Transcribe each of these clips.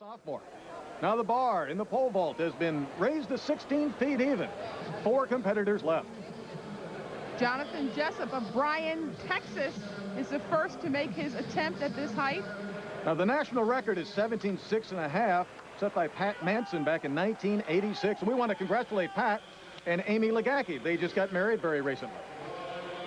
sophomore. Now the bar in the pole vault has been raised to 16 feet even. 4 competitors left. Jonathon Jessup of Bryan, Texas, is the first to make his attempt at this height. Now the national record is 17.6½, set by Pat Manson back in 1986. And we want to congratulate Pat and Amy Legacki. They just got married very recently.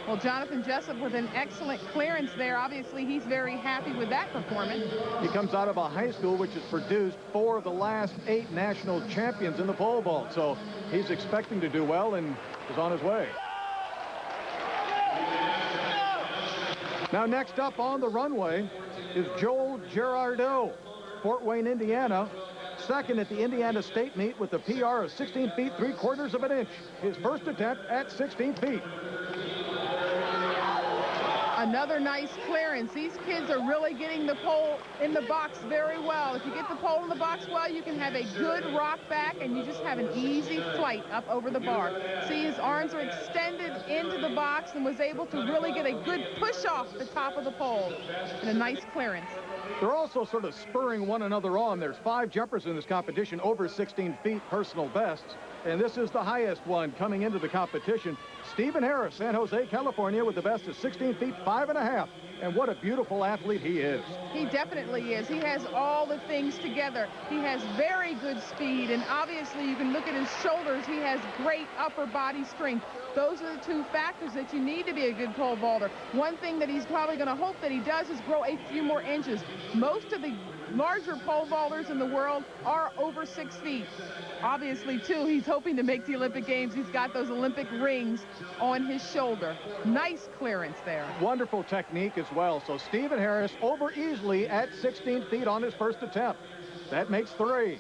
Well, Jonathon Jessup with an excellent clearance there. Obviously, he's very happy with that performance. He comes out of a high school which has produced 4 of the last 8 national champions in the pole vault. So he's expecting to do well and is on his way. Now next up on the runway is Joel Gerardot, Fort Wayne, Indiana. Second at the Indiana State meet with a PR of 16 feet 3/4 of an inch. His first attempt at 16 feet. Another nice clearance. These kids are really getting the pole in the box very well. If you get the pole in the box well, you can have a good rock back and you just have an easy flight up over the bar. See, his arms are extended into the box and was able to really get a good push off the top of the pole and a nice clearance. They're also sort of spurring one another on. There's 5 jumpers in this competition over 16 feet personal bests, and this is the highest one coming into the competition. Stephen Harris, San Jose, California, with the best of 16 feet 5½. And what a beautiful athlete he is. He definitely is. He has all the things together. He has very good speed, and obviously you can look at his shoulders. He has great upper body strength. Those are the 2 factors that you need to be a good pole vaulter. One thing that he's probably going to hope that he does is grow a few more inches. Most of the larger pole vaulters in the world are over 6 feet. Obviously, too, he's hoping to make the Olympic Games. He's got those Olympic rings on his shoulder. Nice clearance there. Wonderful technique as well. So Stephen Harris over easily at 16 feet on his first attempt. That makes 3.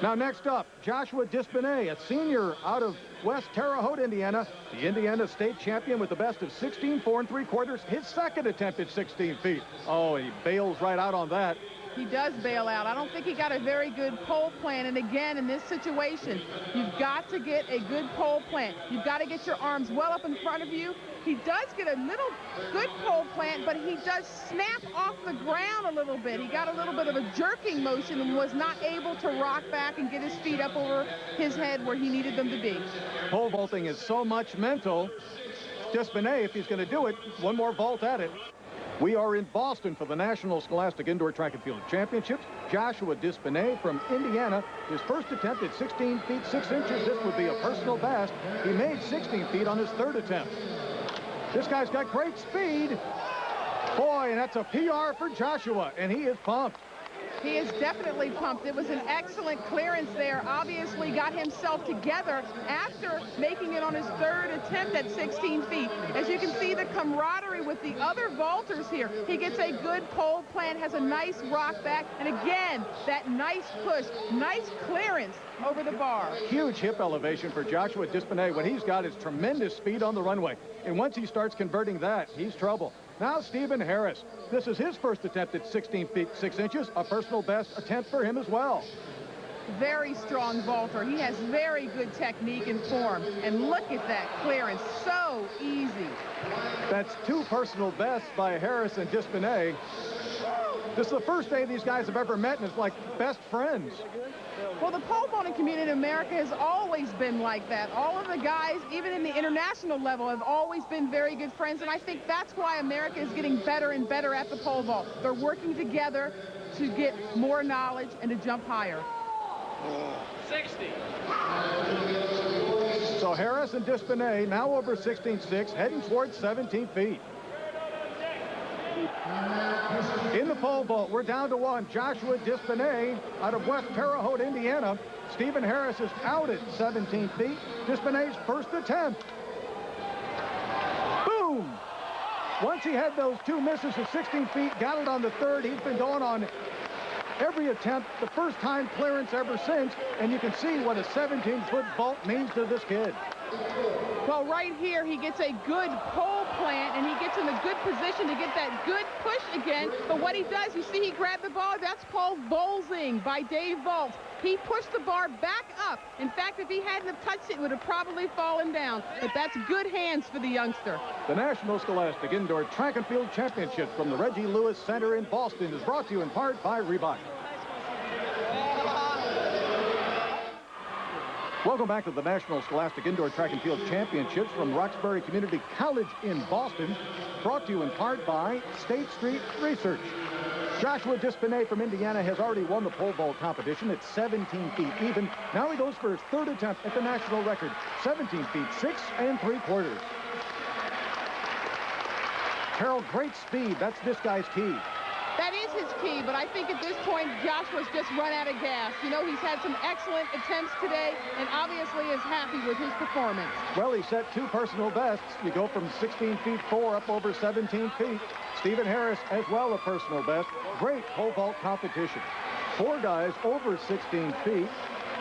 Now next up, Joshua DisPennett, a senior out of West Terre Haute, Indiana, the Indiana State champion with the best of 16 4 3/4. His second attempt at 16 feet. Oh, he bails right out on that. He does bail out. I don't think he got a very good pole plant. And again, in this situation, you've got to get a good pole plant. You've got to get your arms well up in front of you. He does get a little good pole plant, but he does snap off the ground a little bit. He got a little bit of a jerking motion and was not able to rock back and get his feet up over his head where he needed them to be. Pole vaulting is so much mental. DisPennett, if he's going to do it, one more vault at it. We are in Boston for the National Scholastic Indoor Track and Field Championships. Joshua DisPennett from Indiana, his first attempt at 16 feet 6 inches. This would be a personal best. He made 16 feet on his third attempt. This guy's got great speed. Boy, and that's a PR for Joshua, and he is pumped. He is definitely pumped. It was an excellent clearance there. Obviously got himself together after making it on his third attempt at 16 feet. As you can see, the camaraderie with the other vaulters here. He gets a good pole plant, has a nice rock back, and again, that nice push, nice clearance over the bar. Huge hip elevation for Joshua DisPennett. What he's got is tremendous speed on the runway. And once he starts converting that, he's trouble. Now Stephen Harris. This is his first attempt at 16 feet 6 inches, a personal best attempt for him as well. Very strong vaulter. He has very good technique and form. And look at that clearance, so easy. That's 2 personal bests by Harris and DisPennett. This is the first day these guys have ever met, and it's like best friends. Well, the pole vaulting community in America has always been like that. All of the guys, even in the international level, have always been very good friends, and I think that's why America is getting better and better at the pole vault. They're working together to get more knowledge and to jump higher. 60. So Harris and DisPennett now over 16.6, heading towards 17 feet. In the pole vault, we're down to 1. Joshua DisPennett out of West Terre Haute, Indiana. Stephen Harris is out at 17 feet. DisPennett's first attempt. Boom! Once he had those 2 misses at 16 feet, got it on the third. He's been going on every attempt, the first time clearance ever since, and you can see what a 17-foot vault means to this kid. Well, right here, he gets a good pole plant, and he gets in a good position to get that good push again. But what he does, you see he grabbed the ball. That's called volzing by Dave Volz. He pushed the bar back up. In fact, if he hadn't have touched it, it would have probably fallen down. But that's good hands for the youngster. The National Scholastic Indoor Track and Field Championship from the Reggie Lewis Center in Boston is brought to you in part by Reebok. Welcome back to the National Scholastic Indoor Track and Field Championships from Roxbury Community College in Boston, brought to you in part by State Street Research. Joshua DisPennett from Indiana has already won the pole vault competition at 17 feet even. Now he goes for his third attempt at the national record, 17 feet 6 3/4. Carol, great speed. That's this guy's key. That is his key, but I think at this point, Joshua's just run out of gas. You know, he's had some excellent attempts today and obviously is happy with his performance. Well, he set 2 personal bests. You go from 16 feet 4 up over 17 feet. Stephen Harris as well, a personal best. Great pole vault competition. 4 guys over 16 feet.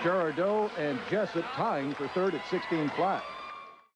Gerardot and Jessup tying for third at 16 flat.